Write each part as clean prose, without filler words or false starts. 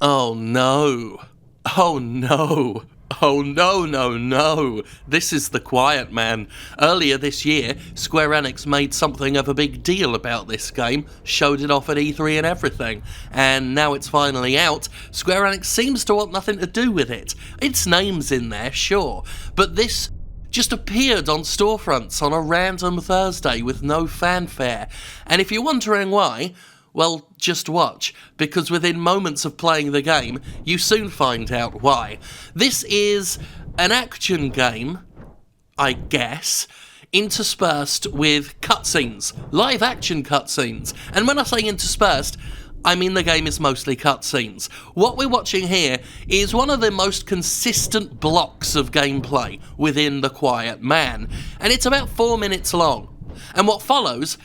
Oh no. Oh no. Oh no. This is The Quiet Man. Earlier this year, Square Enix made something of a big deal about this game, showed it off at E3 and everything, and now it's finally out. Square Enix seems to want nothing to do with it. Its name's in there, sure, but this just appeared on storefronts on a random Thursday with no fanfare. And if you're wondering why, well, just watch, because within moments of playing the game, you soon find out why. This is an action game, I guess, interspersed with cutscenes, live action cutscenes. And when I say interspersed, I mean the game is mostly cutscenes. What we're watching here is one of the most consistent blocks of gameplay within The Quiet Man, and it's about 4 minutes long. And what follows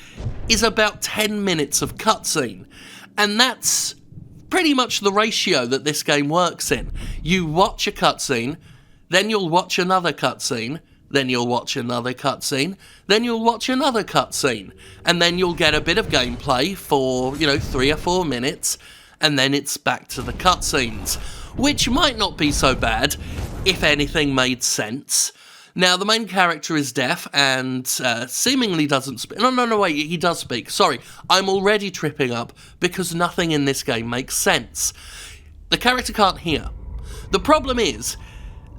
is about 10 minutes of cutscene. And that's pretty much the ratio that this game works in. You watch a cutscene, then you'll watch another cutscene, then you'll watch another cutscene, then you'll watch another cutscene, and then you'll get a bit of gameplay for, 3 or 4 minutes, and then it's back to the cutscenes, which might not be so bad if anything made sense. Now, the main character is deaf and seemingly doesn't speak. No, wait, he does speak. Sorry, I'm already tripping up because nothing in this game makes sense. The character can't hear. The problem is,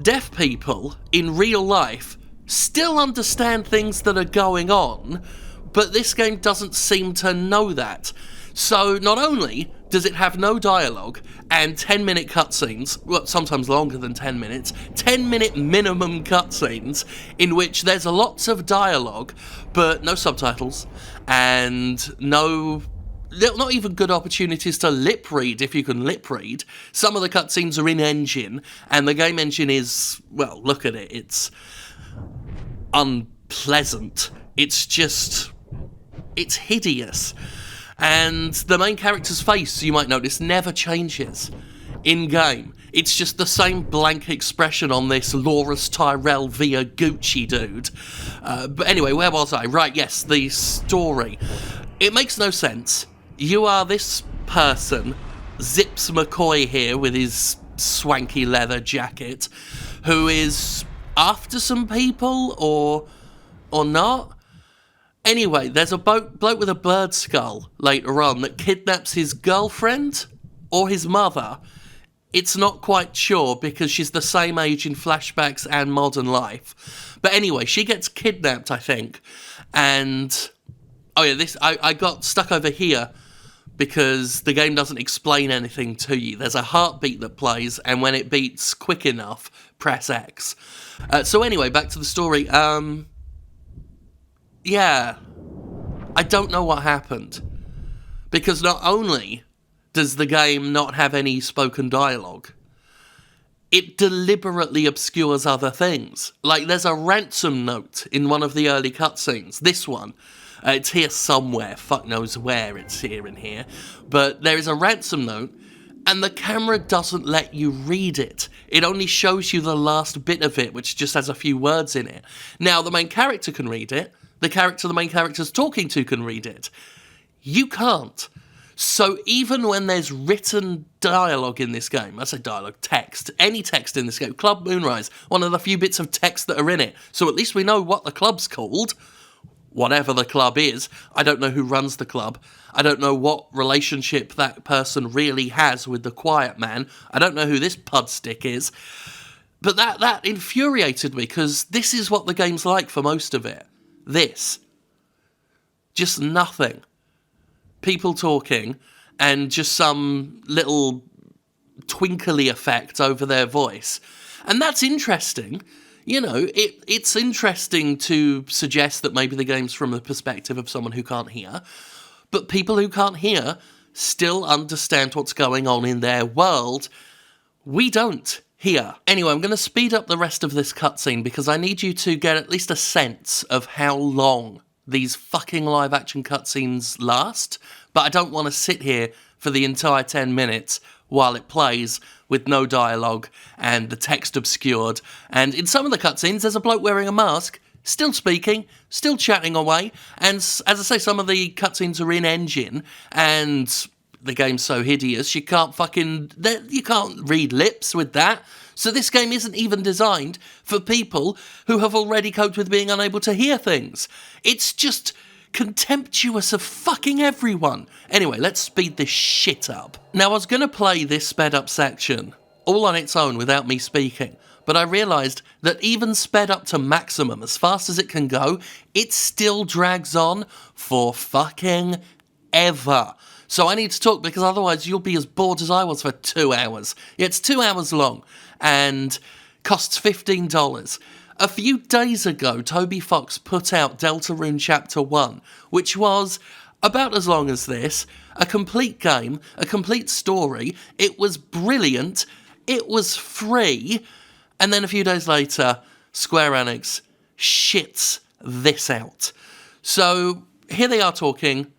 deaf people in real life still understand things that are going on, but this game doesn't seem to know that. So not only does it have no dialogue and 10-minute cutscenes, well, sometimes longer than 10 minutes, 10-minute minimum cutscenes in which there's lots of dialogue, but no subtitles, and not even good opportunities to lip read if you can lip read. Some of the cutscenes are in engine, and the game engine is, well, look at it, it's unpleasant. It's hideous. And the main character's face, you might notice, never changes in-game. It's just the same blank expression on this Loris Tyrell via Gucci dude. But anyway, where was I? Right, yes, the story. It makes no sense. You are this person, Zips McCoy here with his swanky leather jacket, who is after some people, or not? Anyway, there's a bloke with a bird skull later on that kidnaps his girlfriend or his mother. It's not quite sure because she's the same age in flashbacks and modern life. But anyway, she gets kidnapped, I think. And, oh yeah, I got stuck over here because the game doesn't explain anything to you. There's a heartbeat that plays, and when it beats quick enough, press X. So anyway, back to the story. Yeah, I don't know what happened, because not only does the game not have any spoken dialogue, it deliberately obscures other things. Like, there's a ransom note in one of the early cutscenes, this one. It's here somewhere, fuck knows where it's here and here, but there is a ransom note, and the camera doesn't let you read it. It only shows you the last bit of it, which just has a few words in it. Now, the main character can read it. The main character's talking to can read it. You can't. So even when there's written dialogue in this game, I say dialogue, text, any text in this game, Club Moonrise, one of the few bits of text that are in it, so at least we know what the club's called, whatever the club is. I don't know who runs the club. I don't know what relationship that person really has with the Quiet Man. I don't know who this pudstick is. But that infuriated me, because this is what the game's like for most of it. This. Just nothing. People talking, and just some little twinkly effect over their voice. And that's interesting. It's interesting to suggest that maybe the game's from the perspective of someone who can't hear, but people who can't hear still understand what's going on in their world. We don't here. Anyway, I'm going to speed up the rest of this cutscene because I need you to get at least a sense of how long these fucking live-action cutscenes last, but I don't want to sit here for the entire 10 minutes while it plays with no dialogue and the text obscured. And in some of the cutscenes, there's a bloke wearing a mask, still speaking, still chatting away, and as I say, some of the cutscenes are in engine, and the game's so hideous, you can't read lips with that. So this game isn't even designed for people who have already coped with being unable to hear things. It's just contemptuous of fucking everyone. Anyway, let's speed this shit up. Now, I was going to play this sped up section all on its own without me speaking, but I realised that even sped up to maximum, as fast as it can go, it still drags on for fucking ever. So I need to talk, because otherwise you'll be as bored as I was for 2 hours. Yeah, it's 2 hours long and costs $15. A few days ago, Toby Fox put out Deltarune Chapter 1, which was about as long as this, a complete game, a complete story. It was brilliant, it was free, and then a few days later, Square Enix shits this out. So here they are talking.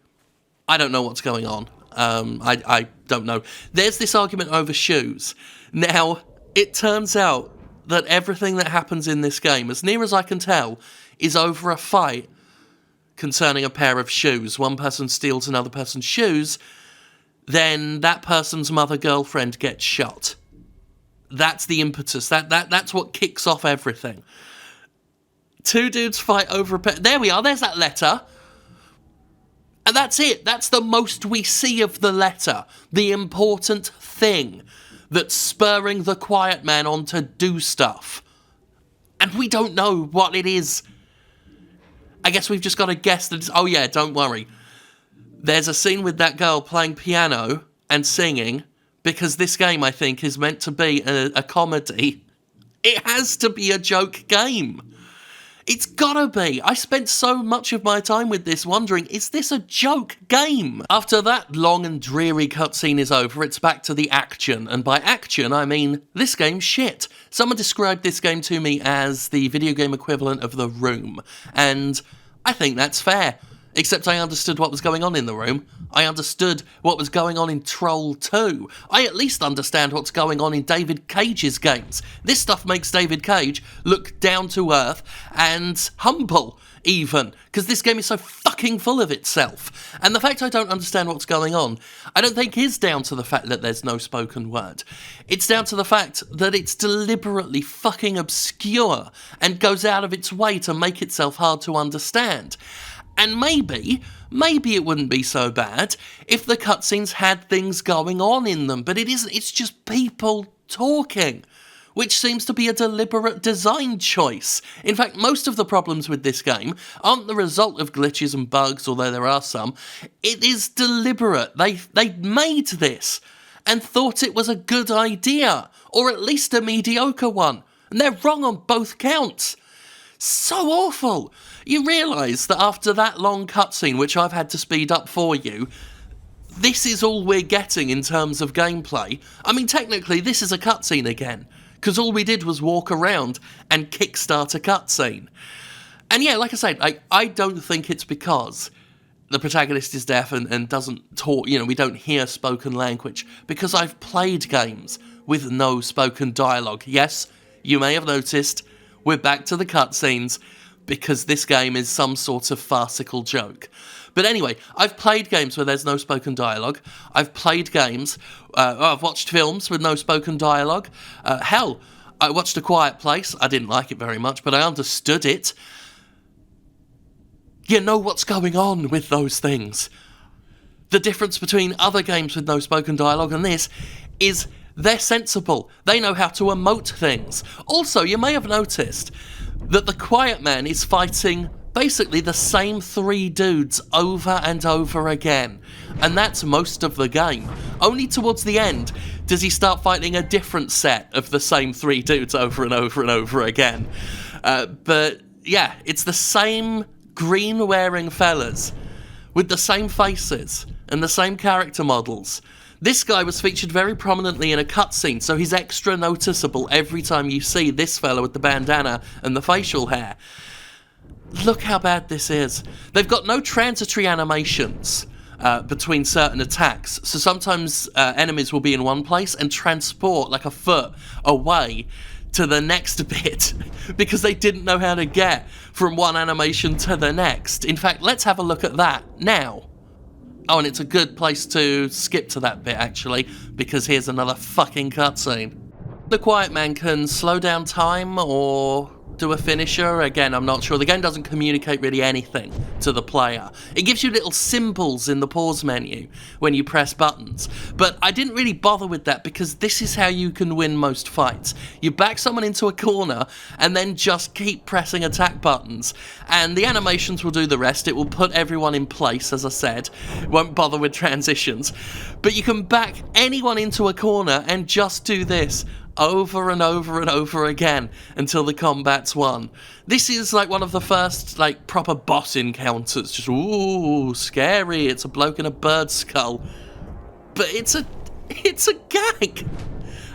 I don't know what's going on. I don't know. There's this argument over shoes. Now, it turns out that everything that happens in this game, as near as I can tell, is over a fight concerning a pair of shoes. One person steals another person's shoes, then that person's mother girlfriend gets shot. That's the impetus. That's what kicks off everything. Two dudes fight over a pair. There we are. There's that letter. And that's it. That's the most we see of the letter. The important thing that's spurring the quiet man on to do stuff. And we don't know what it is. I guess we've just got to guess that it's, oh yeah, don't worry. There's a scene with that girl playing piano and singing, because this game, I think, is meant to be a comedy. It has to be a joke game. It's gotta be. I spent so much of my time with this wondering, is this a joke game? After that long and dreary cutscene is over, it's back to the action. And by action, I mean, this game's shit. Someone described this game to me as the video game equivalent of The Room. And I think that's fair. Except I understood what was going on in The Room. I understood what was going on in Troll 2. I at least understand what's going on in David Cage's games. This stuff makes David Cage look down to earth and humble, even, because this game is so fucking full of itself. And the fact I don't understand what's going on, I don't think is down to the fact that there's no spoken word. It's down to the fact that it's deliberately fucking obscure and goes out of its way to make itself hard to understand. And maybe it wouldn't be so bad if the cutscenes had things going on in them, but it isn't. It's just people talking, which seems to be a deliberate design choice. In fact, most of the problems with this game aren't the result of glitches and bugs, although there are some. It is deliberate. They made this and thought it was a good idea, or at least a mediocre one, and they're wrong on both counts. So awful. You realise that after that long cutscene, which I've had to speed up for you, this is all we're getting in terms of gameplay. I mean, technically, this is a cutscene again, because all we did was walk around and kickstart a cutscene. And yeah, like I said, I don't think it's because the protagonist is deaf and doesn't talk, we don't hear spoken language, because I've played games with no spoken dialogue. Yes, you may have noticed, we're back to the cutscenes, because this game is some sort of farcical joke. But anyway, I've played games where there's no spoken dialogue. I've played games, I've watched films with no spoken dialogue. Hell, I watched A Quiet Place. I didn't like it very much, but I understood it. You know what's going on with those things. The difference between other games with no spoken dialogue and this is they're sensible. They know how to emote things. Also, you may have noticed that the Quiet Man is fighting basically the same three dudes over and over again. And that's most of the game. Only towards the end does he start fighting a different set of the same three dudes over and over and over again. But yeah, it's the same green-wearing fellas with the same faces and the same character models. This guy was featured very prominently in a cutscene, so he's extra noticeable every time you see this fella with the bandana and the facial hair. Look how bad this is. They've got no transitory animations between certain attacks, so sometimes enemies will be in one place and transport like a foot away to the next bit because they didn't know how to get from one animation to the next. In fact, let's have a look at that now. Oh, and it's a good place to skip to that bit, actually, because here's another fucking cutscene. The Quiet Man can slow down time or do a finisher. Again, I'm not sure. The game doesn't communicate really anything to the player. It gives you little symbols in the pause menu when you press buttons. But I didn't really bother with that because this is how you can win most fights. You back someone into a corner and then just keep pressing attack buttons. And the animations will do the rest. It will put everyone in place, as I said. Won't bother with transitions. But you can back anyone into a corner and just do this over and over and over again until the combat's won. This is like one of the first like proper boss encounters. Just ooh, scary. It's a bloke in a bird skull. But it's a gag.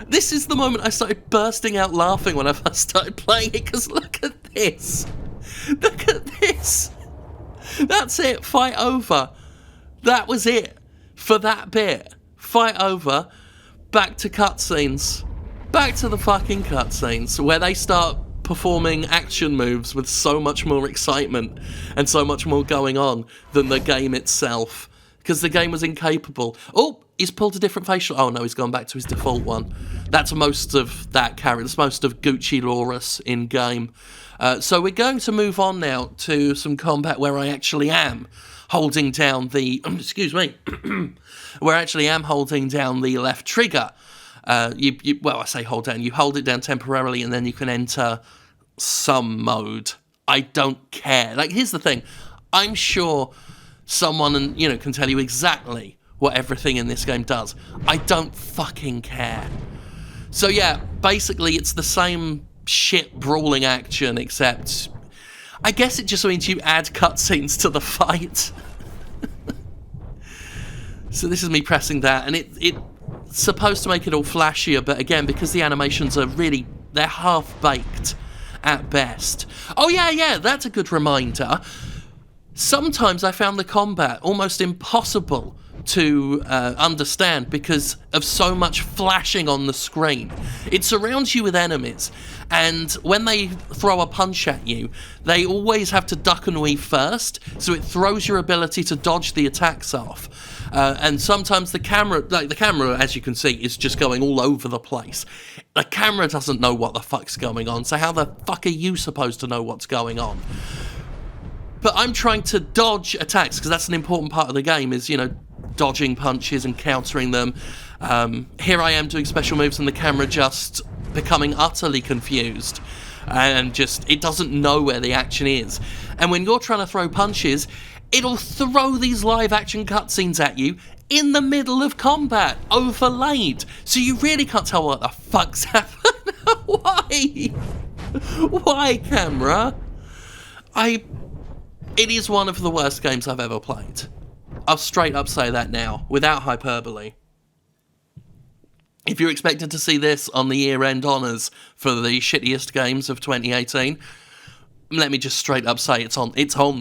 This is the moment I started bursting out laughing when I first started playing it, because look at this. Look at this. That's it. Fight over. That was it for that bit. Fight over. Back to cutscenes. Back to the fucking cutscenes, where they start performing action moves with so much more excitement and so much more going on than the game itself. Because the game was incapable. Oh, he's pulled a different facial. Oh no, he's gone back to his default one. That's most of that character. That's most of Gucci Loris in game. So we're going to move on now to some combat where I actually am holding down the... excuse me. Where I actually am holding down the left trigger. Well, I say hold down. You hold it down temporarily and then you can enter some mode. I don't care. Like, here's the thing. I'm sure someone, can tell you exactly what everything in this game does. I don't fucking care. So yeah, basically it's the same shit brawling action, except I guess it just means you add cutscenes to the fight. So this is me pressing that, and it's supposed to make it all flashier, but again, because the animations are really, they're half-baked at best. Oh yeah, that's a good reminder. Sometimes I found the combat almost impossible to understand because of so much flashing on the screen. It surrounds you with enemies, and when they throw a punch at you, they always have to duck and weave first, so it throws your ability to dodge the attacks off. And sometimes the camera, as you can see, is just going all over the place. The camera doesn't know what the fuck's going on, so how the fuck are you supposed to know what's going on? But I'm trying to dodge attacks, because that's an important part of the game, is, dodging punches and countering them. Here I am doing special moves and the camera just becoming utterly confused. And just, it doesn't know where the action is. And when you're trying to throw punches, it'll throw these live action cutscenes at you in the middle of combat, overlaid. So you really can't tell what the fuck's happening. Why? Why, camera? It is one of the worst games I've ever played. I'll straight up say that now, without hyperbole. If you're expected to see this on the year-end honours for the shittiest games of 2018, let me just straight up say it's on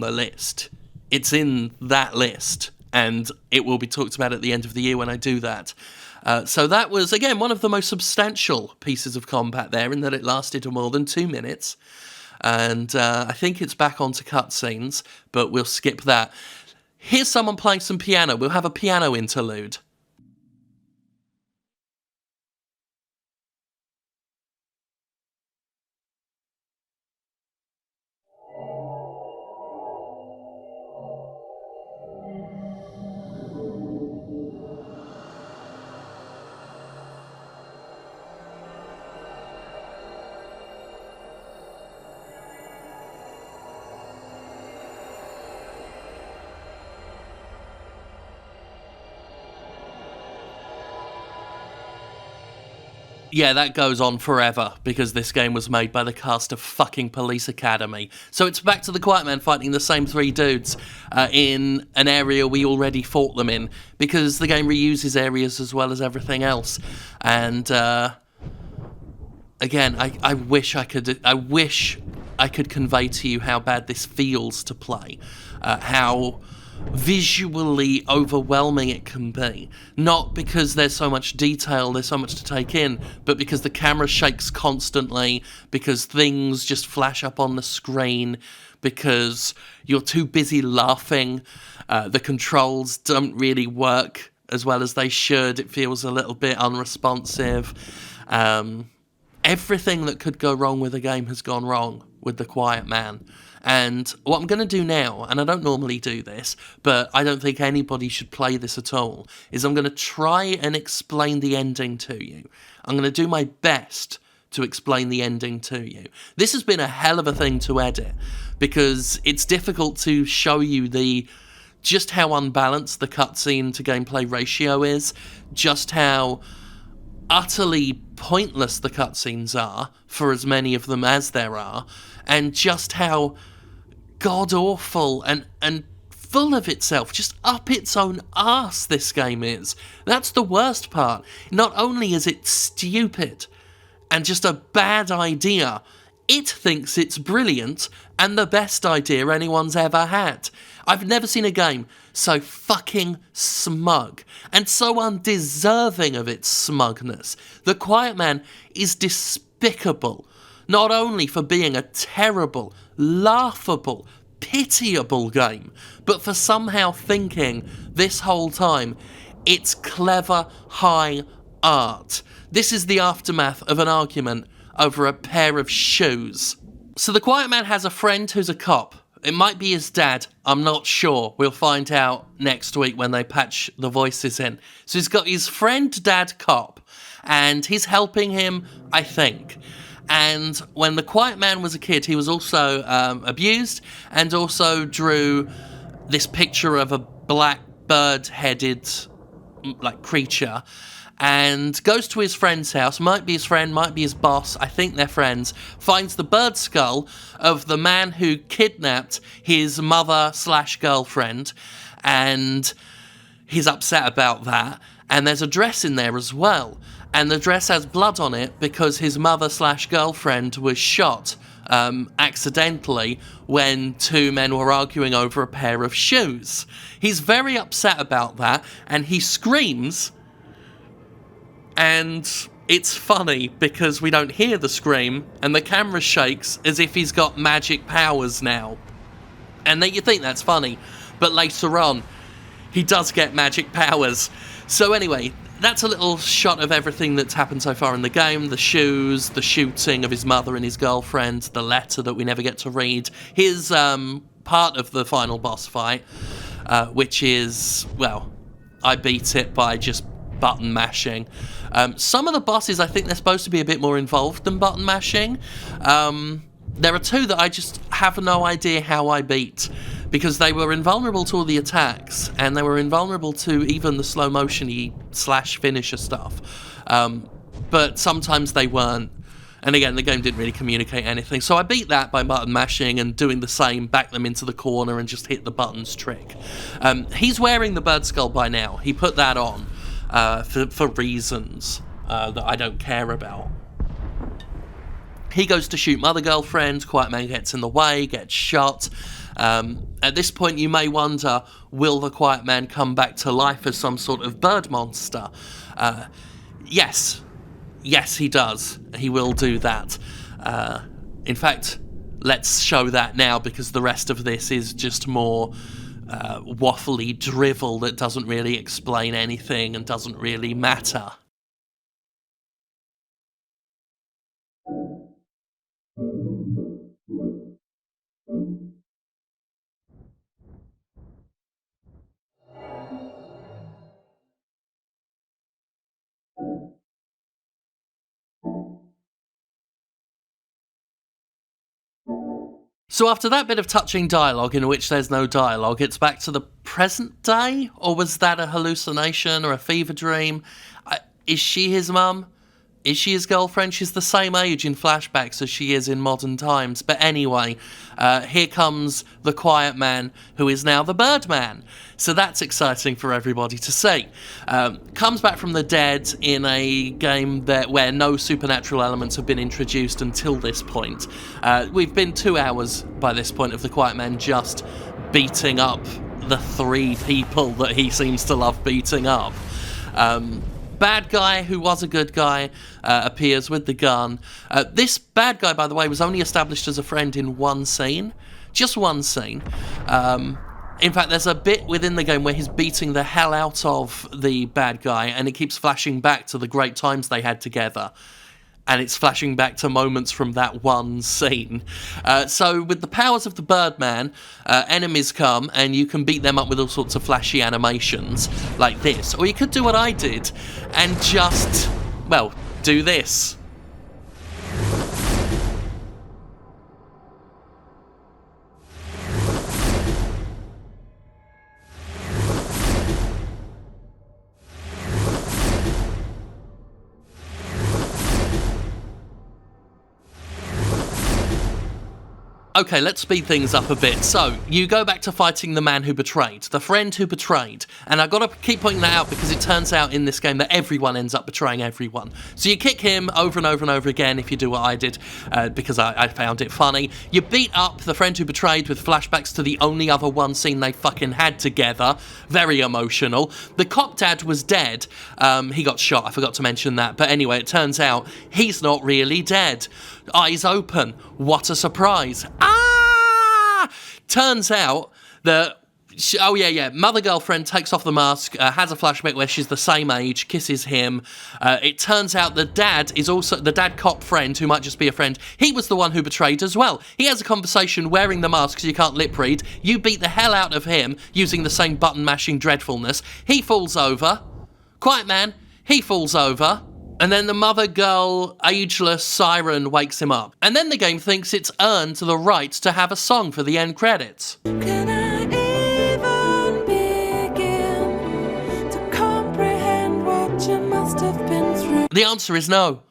the list. It's in that list, and it will be talked about at the end of the year when I do that. So that was, again, one of the most substantial pieces of combat there, in that it lasted more than 2 minutes. And I think it's back onto cutscenes, but we'll skip that. Here's someone playing some piano. We'll have a piano interlude. Yeah, that goes on forever, because this game was made by the cast of fucking Police Academy. So it's back to the Quiet Man fighting the same 3 dudes in an area we already fought them in, because the game reuses areas as well as everything else. And again, I wish I could convey to you how bad this feels to play, how visually overwhelming it can be. Not because there's so much detail, there's so much to take in, but because the camera shakes constantly, because things just flash up on the screen, because you're too busy laughing. The controls don't really work as well as they should. It feels a little bit unresponsive. Everything that could go wrong with a game has gone wrong with The Quiet Man. And what I'm going to do now, and I don't normally do this, but I don't think anybody should play this at all, is I'm going to try and explain the ending to you. I'm going to do my best to explain the ending to you. This has been a hell of a thing to edit, because it's difficult to show you just how unbalanced the cutscene to gameplay ratio is, just how utterly pointless the cutscenes are, for as many of them as there are, and just how god-awful and full of itself, just up its own arse this game is. That's the worst part. Not only is it stupid and just a bad idea, it thinks it's brilliant and the best idea anyone's ever had. I've never seen a game so fucking smug and so undeserving of its smugness. The Quiet Man is despicable, not only for being a terrible, laughable, pitiable game, but for somehow thinking this whole time it's clever high art. This is the aftermath of an argument over a pair of shoes. So the Quiet Man has a friend who's a cop. It might be his dad, I'm not sure. We'll find out next week when they patch the voices in. So he's got his friend, dad, cop, and he's helping him, I think. And when the Quiet Man was a kid, he was also abused, and also drew this picture of a black bird-headed creature, and goes to his friend's house, might be his friend, might be his boss, I think they're friends, finds the bird skull of the man who kidnapped his mother/girlfriend, and he's upset about that, and there's a dress in there as well. And the dress has blood on it because his mother/girlfriend was shot accidentally when two men were arguing over a pair of shoes. He's very upset about that, and he screams, and it's funny because we don't hear the scream, and the camera shakes as if he's got magic powers now. And then you think that's funny, but later on, he does get magic powers. So anyway, that's a little shot of everything that's happened so far in the game. The shoes, the shooting of his mother and his girlfriend, the letter that we never get to read, his part of the final boss fight, which is, well, I beat it by just button mashing. Some of the bosses, I think they're supposed to be a bit more involved than button mashing. There are two that I just have no idea how I beat, because they were invulnerable to all the attacks, and they were invulnerable to even the slow motion-y /finisher stuff. But sometimes they weren't. And again, the game didn't really communicate anything. So I beat that by button mashing and doing the same, back them into the corner and just hit the buttons trick. He's wearing the bird skull by now. He put that on for reasons that I don't care about. He goes to shoot mother girlfriend, Quiet Man gets in the way, gets shot. At this point you may wonder, will the Quiet Man come back to life as some sort of bird monster? Yes, he does. He will do that. In fact, let's show that now, because the rest of this is just more waffly drivel that doesn't really explain anything and doesn't really matter. So after that bit of touching dialogue in which there's no dialogue, it's back to the present day? Or was that a hallucination or a fever dream? Is she his mum? Is she his girlfriend? She's the same age in flashbacks as she is in modern times. But anyway, here comes the Quiet Man, who is now the Birdman. So that's exciting for everybody to see. Comes back from the dead in a game where no supernatural elements have been introduced until this point. We've been 2 hours by this point of the Quiet Man just beating up the 3 people that he seems to love beating up. Bad guy, who was a good guy, appears with the gun. This bad guy, by the way, was only established as a friend in one scene. Just one scene. In fact, there's a bit within the game where he's beating the hell out of the bad guy, and it keeps flashing back to the great times they had together. And it's flashing back to moments from that one scene. So with the powers of the Birdman, enemies come and you can beat them up with all sorts of flashy animations like this. Or you could do what I did and just, well, do this. Okay, let's speed things up a bit. So, you go back to fighting the man who betrayed, the friend who betrayed. And I've got to keep pointing that out because it turns out in this game that everyone ends up betraying everyone. So you kick him over and over and over again if you do what I did, because I found it funny. You beat up the friend who betrayed with flashbacks to the only other one scene they fucking had together. Very emotional. The cop dad was dead. He got shot, I forgot to mention that. But anyway, it turns out he's not really dead. Eyes open. What a surprise. Turns out that, mother girlfriend takes off the mask, has a flashback where she's the same age, kisses him. It turns out the dad is also, the dad cop friend, who might just be a friend, he was the one who betrayed as well. He has a conversation wearing the mask so you can't lip read. You beat the hell out of him using the same button mashing dreadfulness. He falls over. Quiet man. He falls over. And then the mother girl, ageless siren wakes him up. And then the game thinks it's earned the right to have a song for the end credits. Can I even begin to comprehend what you must have been through? The answer is no.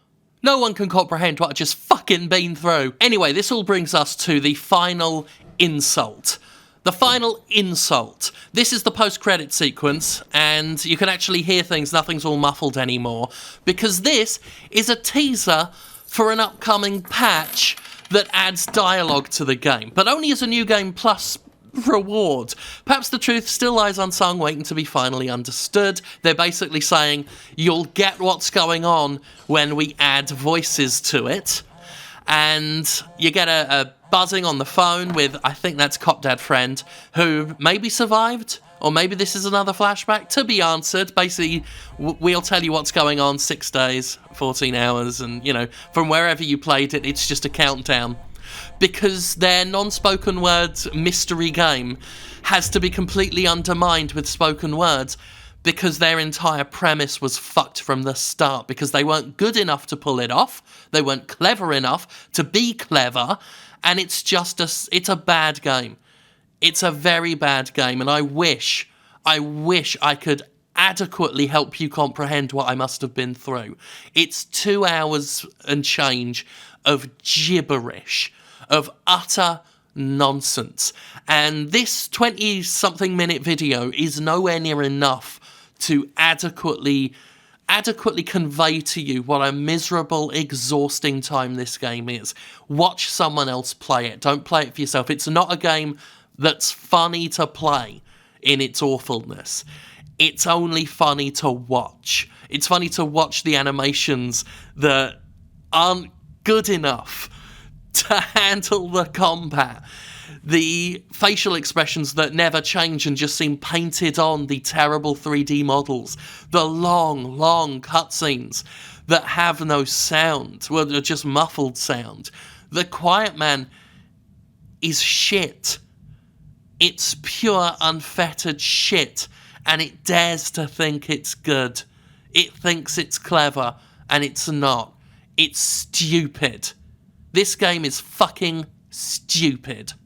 No one can comprehend what I've just fucking been through. Anyway, this all brings us to the final insult. The final insult. This is the post-credit sequence, and you can actually hear things, nothing's all muffled anymore, because this is a teaser for an upcoming patch that adds dialogue to the game, but only as a New Game Plus reward. Perhaps the truth still lies unsung, waiting to be finally understood. They're basically saying, you'll get what's going on when we add voices to it, and you get a buzzing on the phone with, I think that's Cop Dad Friend, who maybe survived, or maybe this is another flashback to be answered. Basically, we'll tell you what's going on 6 days, 14 hours, and, you know, from wherever you played it, it's just a countdown. Because their non-spoken words mystery game has to be completely undermined with spoken words, because their entire premise was fucked from the start, because they weren't good enough to pull it off, they weren't clever enough to be clever, and it's just it's a bad game. It's a very bad game, and I wish I could adequately help you comprehend what I must have been through. It's 2 hours and change of gibberish, of utter nonsense, and this 20-something minute video is nowhere near enough to adequately convey to you what a miserable, exhausting time this game is. Watch someone else play it. Don't play it for yourself. It's not a game that's funny to play in its awfulness. It's only funny to watch. It's funny to watch the animations that aren't good enough to handle the combat. The facial expressions that never change and just seem painted on the terrible 3D models. The long, long cutscenes that have no sound. Well, they're just muffled sound. The Quiet Man is shit. It's pure, unfettered shit. And it dares to think it's good. It thinks it's clever. And it's not. It's stupid. This game is fucking stupid.